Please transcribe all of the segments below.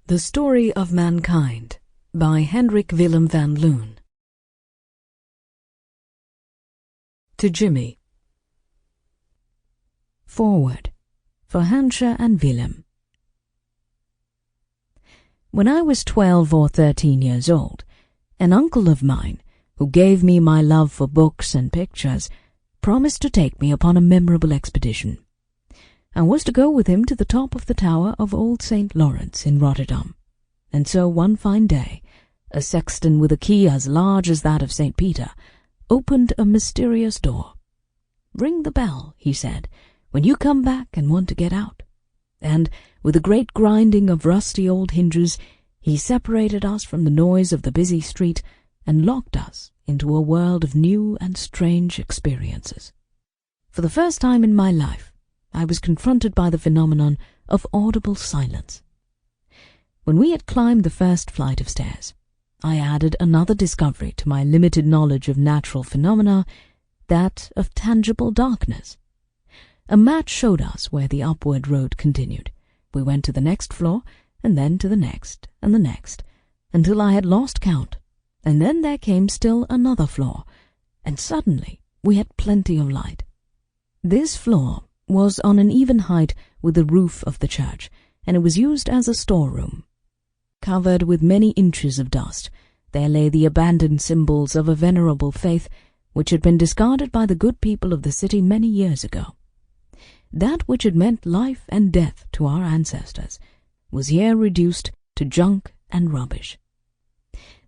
The Story of Mankind by Hendrik Willem Van Loon. To Jimmy. Forward for Hansje and Willem. When I was 12 or 13 years old, an uncle of mine, who gave me my love for books and pictures, promised to take me upon a memorable expedition. I was to go with him to the top of the tower of Old St. Lawrence in Rotterdam, and so one fine day, a sexton with a key as large as that of St. Peter opened a mysterious door. "Ring the bell," he said, "when you come back and want to get out." And, with a great grinding of rusty old hinges, he separated us from the noise of the busy street and locked us into a world of new and strange experiences. For the first time in my life, I was confronted by the phenomenon of audible silence. When we had climbed the first flight of stairs, I added another discovery to my limited knowledge of natural phenomena, that of tangible darkness. A match showed us where the upward road continued. We went to the next floor, and then to the next, and the next, until I had lost count, and then there came still another floor, and suddenly we had plenty of light. This floor was on an even height with the roof of the church, and it was used as a storeroom. Covered with many inches of dust, there lay the abandoned symbols of a venerable faith which had been discarded by the good people of the city many years ago. That which had meant life and death to our ancestors was here reduced to junk and rubbish.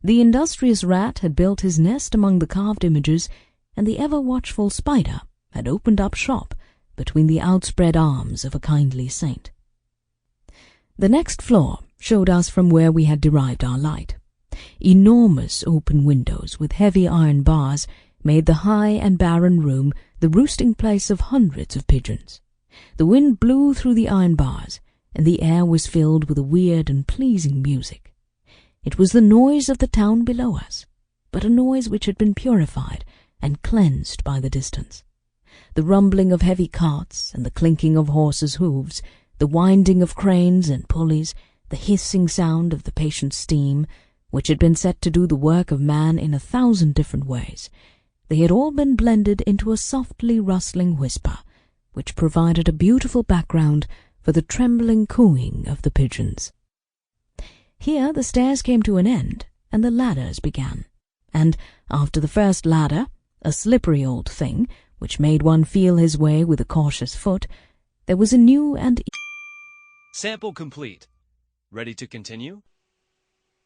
The industrious rat had built his nest among the carved images, and the ever-watchful spider had opened up shop between the outspread arms of a kindly saint. The next floor showed us from where we had derived our light. Enormous open windows with heavy iron bars made the high and barren room the roosting place of hundreds of pigeons. The wind blew through the iron bars, and the air was filled with a weird and pleasing music. It was the noise of the town below us, but a noise which had been purified and cleansed by the distance. The rumbling of heavy carts and the clinking of horses' hooves, the winding of cranes and pulleys, the hissing sound of the patient steam, which had been set to do the work of man in 1,000 different ways, they had all been blended into a softly rustling whisper, which provided a beautiful background for the trembling cooing of the pigeons. Here the stairs came to an end, and the ladders began, and after the first ladder, a slippery old thing, which made one feel his way with a cautious foot, there was a new and... Sample complete. Ready to continue?